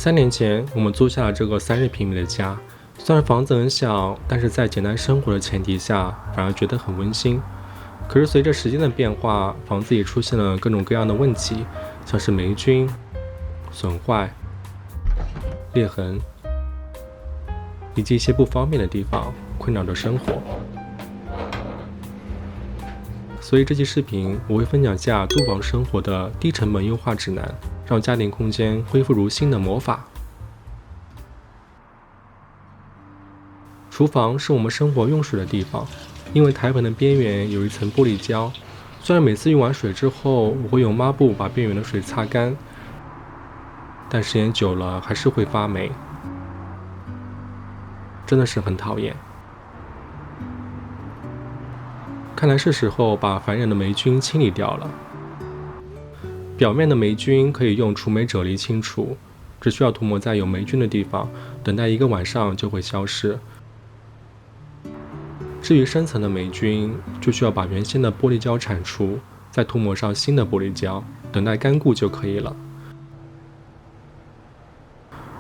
3年前，我们租下了这个30平米的家。虽然房子很小，但是在简单生活的前提下，反而觉得很温馨。可是随着时间的变化，房子也出现了各种各样的问题，像是霉菌、损坏、裂痕，以及一些不方便的地方，困扰着生活。所以这期视频我会分享下租房生活的低成本优化指南，让家庭空间恢复如新的魔法。厨房是我们生活用水的地方，因为台盆的边缘有一层玻璃胶，虽然每次用完水之后，我会用抹布把边缘的水擦干，但时间久了还是会发霉，真的是很讨厌。看来是时候把烦人的霉菌清理掉了。表面的霉菌可以用除霉啫喱清除，只需要涂抹在有霉菌的地方，等待1个晚上就会消失。至于深层的霉菌，就需要把原先的玻璃胶铲除，再涂抹上新的玻璃胶，等待干固就可以了。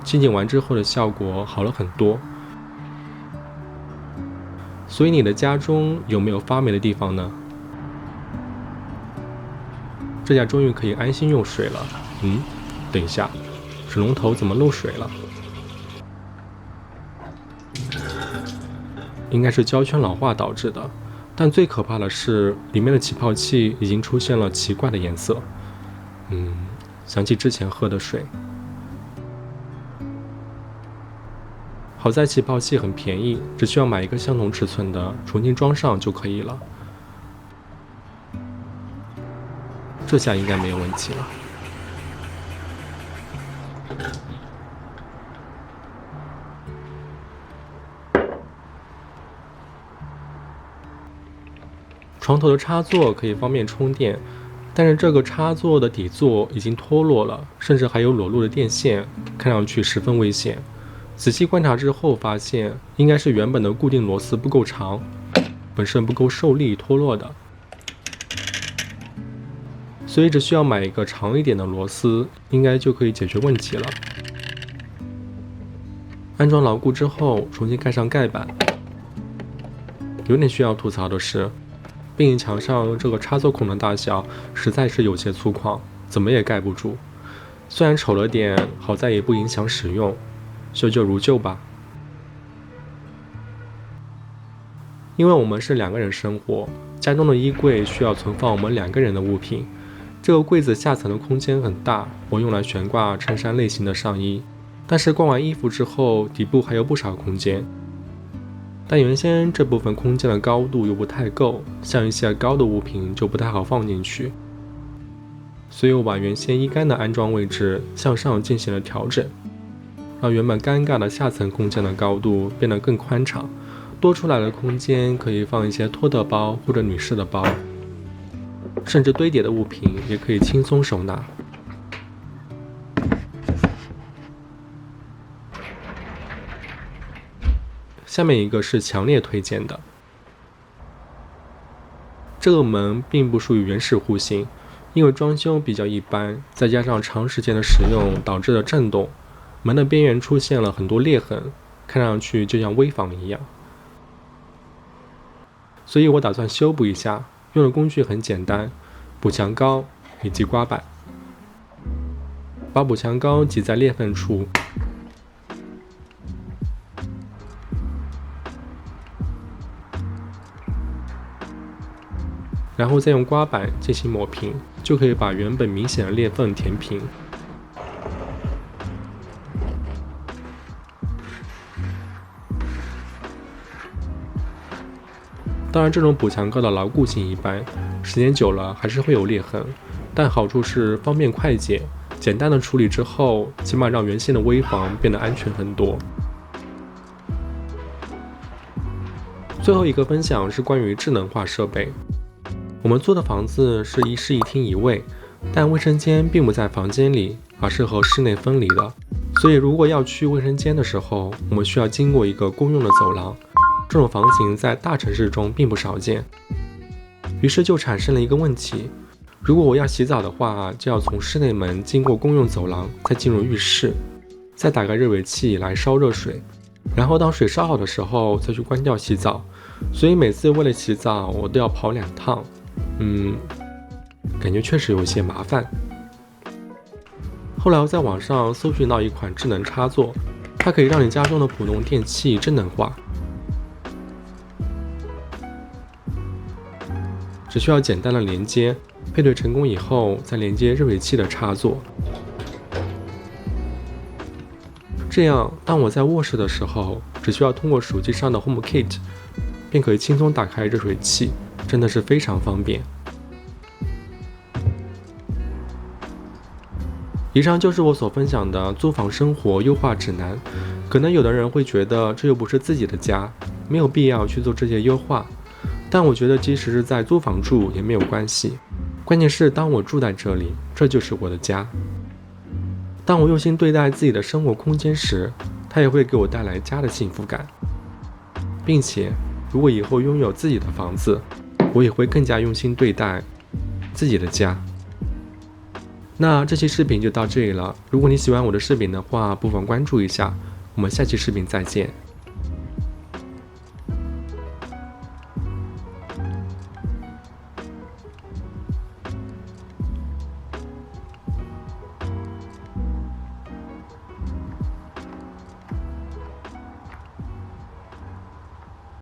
清洁完之后的效果好了很多。所以你的家中有没有发霉的地方呢？这下终于可以安心用水了。等一下，水龙头怎么漏水了？应该是胶圈老化导致的，但最可怕的是里面的起泡器已经出现了奇怪的颜色。想起之前喝的水。好在起泡器很便宜，只需要买一个相同尺寸的重新装上就可以了。这下应该没有问题了。床头的插座可以方便充电，但是这个插座的底座已经脱落了，甚至还有裸露的电线，看上去十分危险。仔细观察之后发现，应该是原本的固定螺丝不够长，本身不够受力脱落的，所以只需要买一个长一点的螺丝，应该就可以解决问题了。安装牢固之后，重新盖上盖板。有点需要吐槽的是，背影墙上这个插座孔的大小实在是有些粗犷，怎么也盖不住。虽然丑了点，好在也不影响使用，修旧如旧吧。因为我们是2个人生活，家中的衣柜需要存放我们2个人的物品。这个柜子下层的空间很大，我用来悬挂衬衫类型的上衣，但是挂完衣服之后，底部还有不少空间。但原先这部分空间的高度又不太够，像一些高的物品就不太好放进去，所以我把原先衣杆的安装位置向上进行了调整，让原本尴尬的下层空间的高度变得更宽敞，多出来的空间可以放一些托特包或者女士的包，甚至堆叠的物品也可以轻松收纳。下面一个是强烈推荐的，这个门并不属于原始户型，因为装修比较一般，再加上长时间的使用导致了震动，门的边缘出现了很多裂痕，看上去就像危房一样。所以我打算修补一下，用的工具很简单，补墙膏以及刮板。把补墙膏挤在裂缝处，然后再用刮板进行抹平，就可以把原本明显的裂缝填平。当然，这种补墙膏的牢固性一般，时间久了还是会有裂痕，但好处是方便快捷，简单的处理之后，起码让原先的危房变得安全很多。最后一个分享是关于智能化设备。我们租的房子是1室1厅1卫，但卫生间并不在房间里，而是和室内分离的。所以如果要去卫生间的时候，我们需要经过一个公用的走廊。这种房型在大城市中并不少见。于是就产生了一个问题，如果我要洗澡的话，就要从室内门经过公用走廊再进入浴室。再打个热水器来烧热水，然后当水烧好的时候再去关掉洗澡。所以每次为了洗澡我都要跑2趟，感觉确实有些麻烦。后来我在网上搜寻到一款智能插座，它可以让你家中的普通电器智能化，只需要简单的连接，配对成功以后再连接热水器的插座。这样当我在卧室的时候，只需要通过手机上的 HomeKit 便可以轻松打开热水器，真的是非常方便。以上就是我所分享的租房生活优化指南。可能有的人会觉得这又不是自己的家，没有必要去做这些优化，但我觉得即使是在租房住也没有关系，关键是当我住在这里，这就是我的家。当我用心对待自己的生活空间时，它也会给我带来家的幸福感，并且如果以后拥有自己的房子，我也会更加用心对待自己的家。那这期视频就到这里了，如果你喜欢我的视频的话，不妨关注一下，我们下期视频再见。